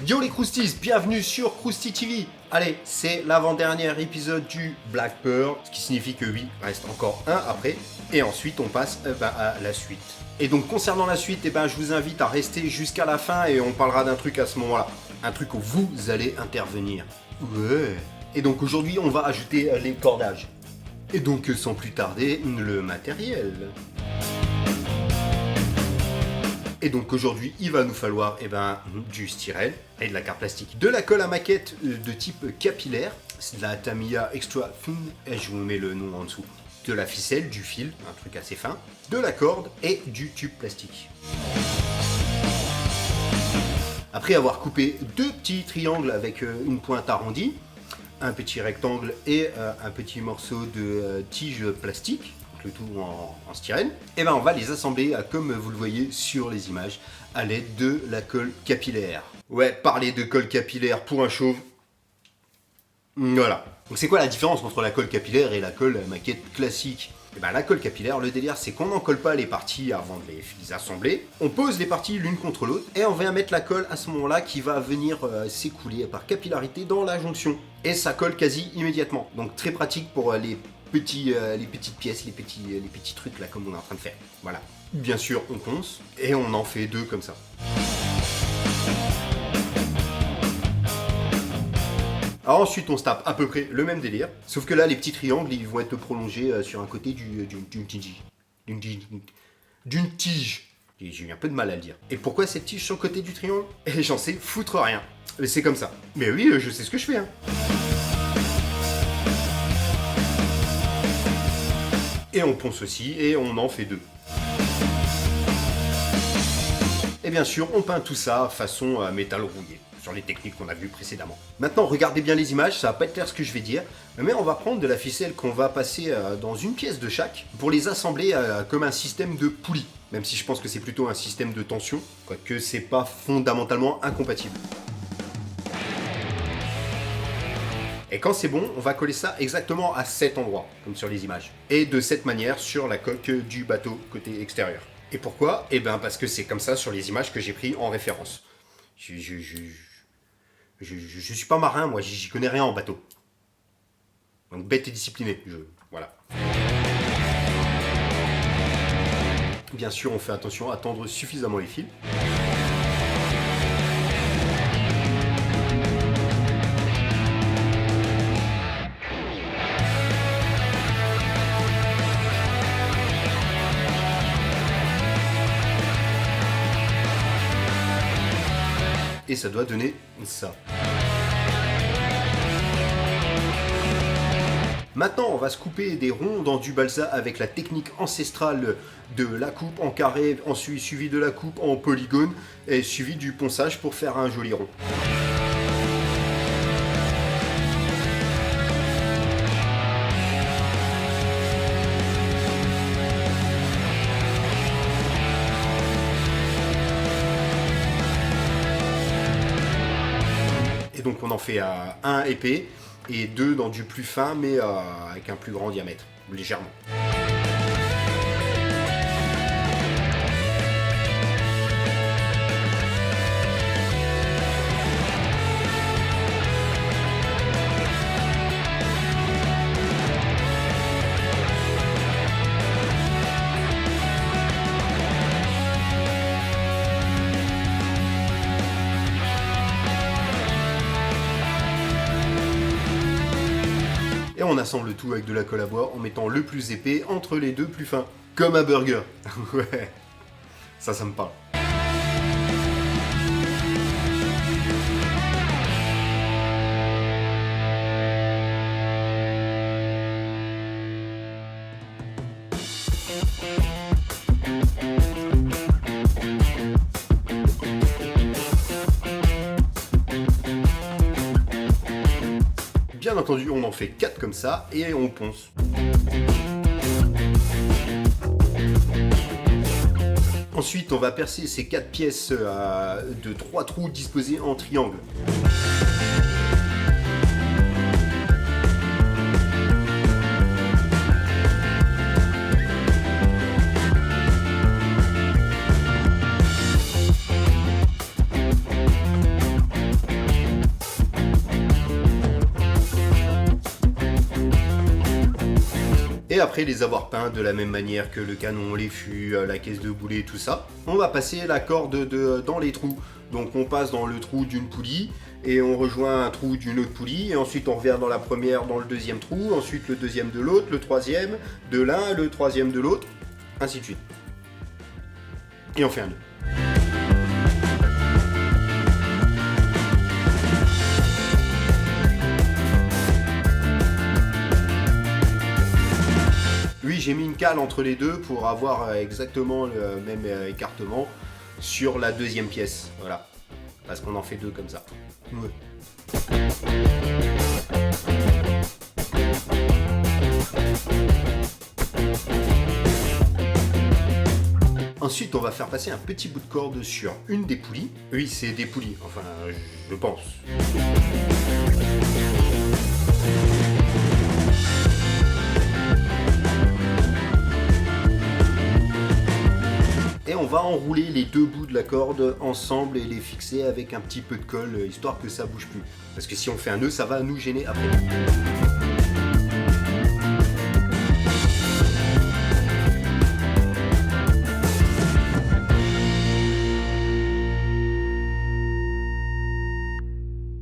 Yo les Croustis, bienvenue sur Krusty TV. Allez, c'est l'avant-dernier épisode du Black Pearl, ce qui signifie que oui, il reste encore un après, et ensuite on passe à la suite. Et donc concernant la suite, je vous invite à rester jusqu'à la fin et on parlera d'un truc à ce moment-là. Un truc où vous allez intervenir. Ouais. Et donc aujourd'hui, on va ajouter les cordages. Et donc sans plus tarder, le matériel. Et donc aujourd'hui, il va nous falloir du styrène et de la carte plastique, de la colle à maquette de type capillaire, c'est de la Tamiya Extra Thin, et je vous mets le nom en dessous, de la ficelle, du fil, un truc assez fin, de la corde et du tube plastique. Après avoir coupé deux petits triangles avec une pointe arrondie, un petit rectangle et un petit morceau de tige plastique, le tout en styrène, et on va les assembler comme vous le voyez sur les images à l'aide de la colle capillaire. Ouais, parler de colle capillaire pour un chauve, voilà. Donc c'est quoi la différence entre la colle capillaire et la colle maquette classique? La colle capillaire, le délire c'est qu'on n'en colle pas les parties avant de les assembler, on pose les parties l'une contre l'autre et on vient mettre la colle à ce moment-là qui va venir s'écouler par capillarité dans la jonction. Et ça colle quasi immédiatement, donc très pratique pour les petites pièces, les petits trucs là comme on est en train de faire. Voilà. Bien sûr, on ponce et on en fait deux comme ça. Alors ensuite, on se tape à peu près le même délire, sauf que là, les petits triangles, ils vont être prolongés sur un côté d'une tige. J'ai eu un peu de mal à le dire. Et pourquoi cette tige sur le côté du triangle? Et j'en sais foutre rien. Mais c'est comme ça. Mais oui, je sais ce que je fais. Et on ponce aussi, et on en fait deux. Et bien sûr, on peint tout ça façon métal rouillé, sur les techniques qu'on a vues précédemment. Maintenant, regardez bien les images, ça va pas être clair ce que je vais dire, mais on va prendre de la ficelle qu'on va passer dans une pièce de chaque, pour les assembler comme un système de poulie. Même si je pense que c'est plutôt un système de tension, quoique c'est pas fondamentalement incompatible. Et quand c'est bon, on va coller ça exactement à cet endroit, comme sur les images. Et de cette manière sur la coque du bateau côté extérieur. Et pourquoi? Parce que c'est comme ça sur les images que j'ai pris en référence. Je suis pas marin, moi, j'y connais rien en bateau. Donc bête et discipliné, voilà. Bien sûr, on fait attention à tendre suffisamment les fils. Et ça doit donner ça. Maintenant, on va se couper des ronds dans du balsa avec la technique ancestrale de la coupe en carré, ensuite suivi de la coupe en polygone et suivi du ponçage pour faire un joli rond. Donc on en fait un épais et deux dans du plus fin mais avec un plus grand diamètre, légèrement. Et on assemble le tout avec de la colle à bois en mettant le plus épais entre les deux plus fins. Comme un burger. Ouais. Ça me parle. Bien entendu, on en fait 4 comme ça et on ponce. Ensuite, on va percer ces 4 pièces de 3 trous disposés en triangle. Et après les avoir peints de la même manière que le canon, les fûts, la caisse de boulet, tout ça, on va passer la corde dans les trous. Donc on passe dans le trou d'une poulie et on rejoint un trou d'une autre poulie et ensuite on revient dans la première, dans le deuxième trou, ensuite le deuxième de l'autre, le troisième de l'un, le troisième de l'autre, ainsi de suite. Et on fait un nœud. Oui, j'ai mis une cale entre les deux pour avoir exactement le même écartement sur la deuxième pièce. Voilà. Parce qu'on en fait deux comme ça. Ouais. Ensuite, on va faire passer un petit bout de corde sur une des poulies. Oui, c'est des poulies, enfin, je pense. Et on va enrouler les deux bouts de la corde ensemble et les fixer avec un petit peu de colle, histoire que ça bouge plus. Parce que si on fait un nœud, ça va nous gêner après.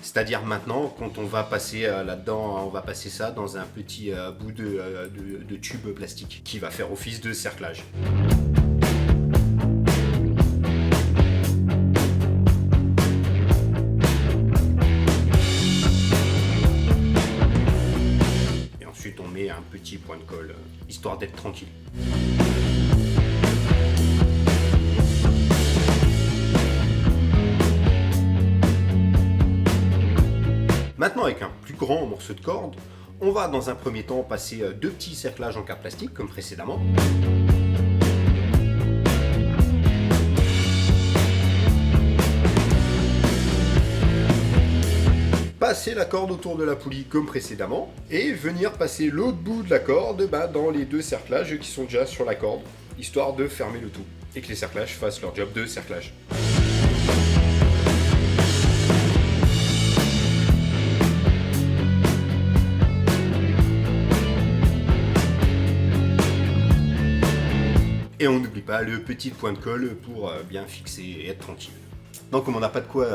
C'est-à-dire maintenant, quand on va passer là-dedans, on va passer ça dans un petit bout de tube plastique qui va faire office de cerclage. Et ensuite, on met un petit point de colle, histoire d'être tranquille. Maintenant, avec un plus grand morceau de corde, on va dans un premier temps passer deux petits cerclages en carte plastique comme précédemment. Passer la corde autour de la poulie comme précédemment et venir passer l'autre bout de la corde dans les deux cerclages qui sont déjà sur la corde, histoire de fermer le tout et que les cerclages fassent leur job de cerclage. Et on n'oublie pas le petit point de colle pour bien fixer et être tranquille. Donc comme on n'a pas de quoi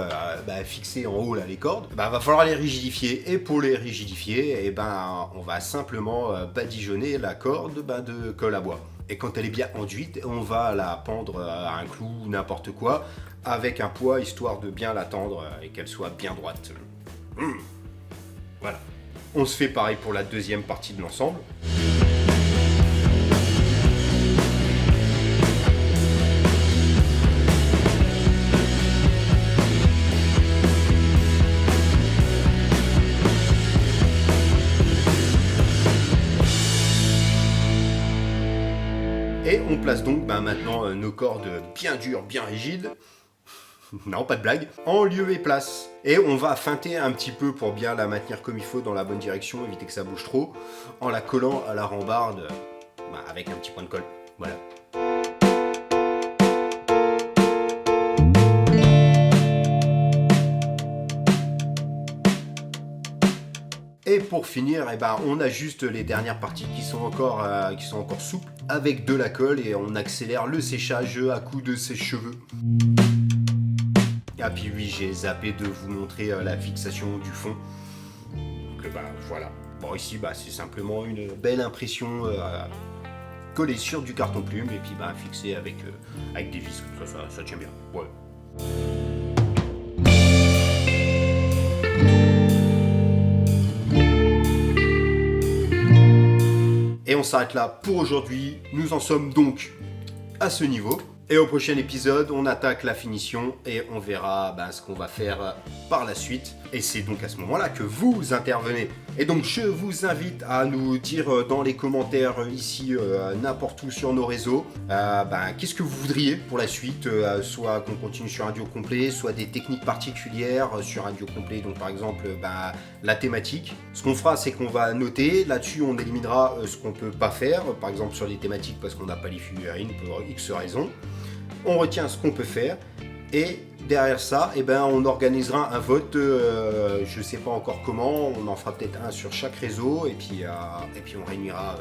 fixer en haut là, les cordes, va falloir les rigidifier. Et pour les rigidifier, on va simplement badigeonner la corde de colle à bois. Et quand elle est bien enduite, on va la pendre à un clou ou n'importe quoi, avec un poids, histoire de bien la tendre et qu'elle soit bien droite. Voilà. On se fait pareil pour la deuxième partie de l'ensemble. Et on place donc maintenant nos cordes bien dures, bien rigides, non pas de blague, en lieu et place. Et on va feinter un petit peu pour bien la maintenir comme il faut dans la bonne direction, éviter que ça bouge trop, en la collant à la rambarde avec un petit point de colle. Voilà. Et pour finir, on ajuste les dernières parties qui sont encore souples avec de la colle et on accélère le séchage à coups de sèche-cheveux. Et puis oui, j'ai zappé de vous montrer la fixation du fond. Donc voilà. Bon ici, c'est simplement une belle impression collée sur du carton plume et puis fixée avec des vis. Ça tient bien. Ouais. Et on s'arrête là pour aujourd'hui. Nous en sommes donc à ce niveau. Et au prochain épisode, on attaque la finition et on verra ce qu'on va faire par la suite. Et c'est donc à ce moment-là que vous intervenez. Et donc je vous invite à nous dire dans les commentaires ici, n'importe où sur nos réseaux, qu'est-ce que vous voudriez pour la suite, soit qu'on continue sur un duo complet, soit des techniques particulières sur un duo complet, donc par exemple la thématique. Ce qu'on fera, c'est qu'on va noter, là-dessus on éliminera ce qu'on peut pas faire, par exemple sur les thématiques parce qu'on n'a pas les figurines pour X raisons. On retient ce qu'on peut faire et derrière ça, eh ben, on organisera un vote, je sais pas encore comment, on en fera peut-être un sur chaque réseau, et puis on réunira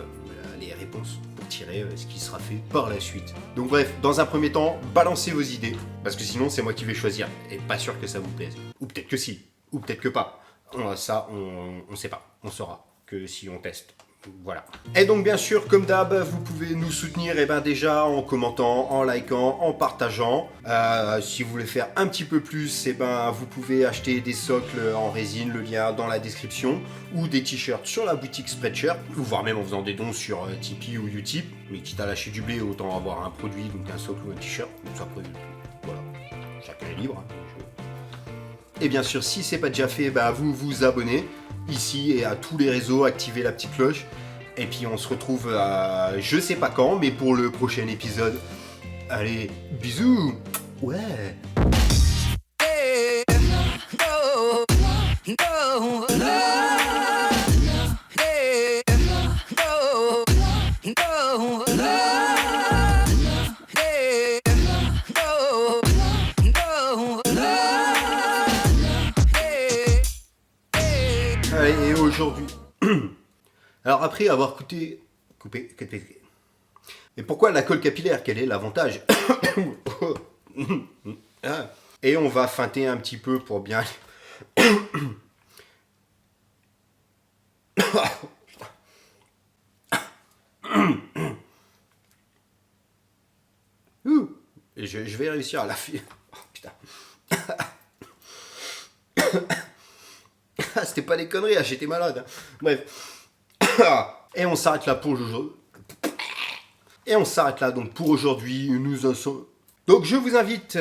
les réponses pour tirer ce qui sera fait par la suite. Donc bref, dans un premier temps, balancez vos idées, parce que sinon c'est moi qui vais choisir, et pas sûr que ça vous plaise. Ou peut-être que si, ou peut-être que pas. Ça, on sait pas, on saura que si on teste. Voilà. Et donc bien sûr, comme d'hab, vous pouvez nous soutenir déjà en commentant, en likant, en partageant. Si vous voulez faire un petit peu plus, vous pouvez acheter des socles en résine, le lien dans la description, ou des t-shirts sur la boutique Spreadshirt, ou voire même en faisant des dons sur Tipeee ou Utip. Mais quitte à lâcher du blé, autant avoir un produit, donc un socle ou un t-shirt. Donc ça peut, voilà, chacun est libre. Et bien sûr, si c'est pas déjà fait, vous vous abonnez ici et à tous les réseaux, activez la petite cloche. Et puis on se retrouve à je sais pas quand, mais pour le prochain épisode. Allez, bisous. Ouais. Allez, et aujourd'hui... Alors après avoir coupé... Et pourquoi la colle capillaire? Quel est l'avantage? Et on va feinter un petit peu pour bien... Je vais réussir à la faire. Oh, putain. C'était pas des conneries, j'étais malade. Bref. Et on s'arrête là pour aujourd'hui. Et on s'arrête là donc pour aujourd'hui. Nous en sommes... Donc je vous invite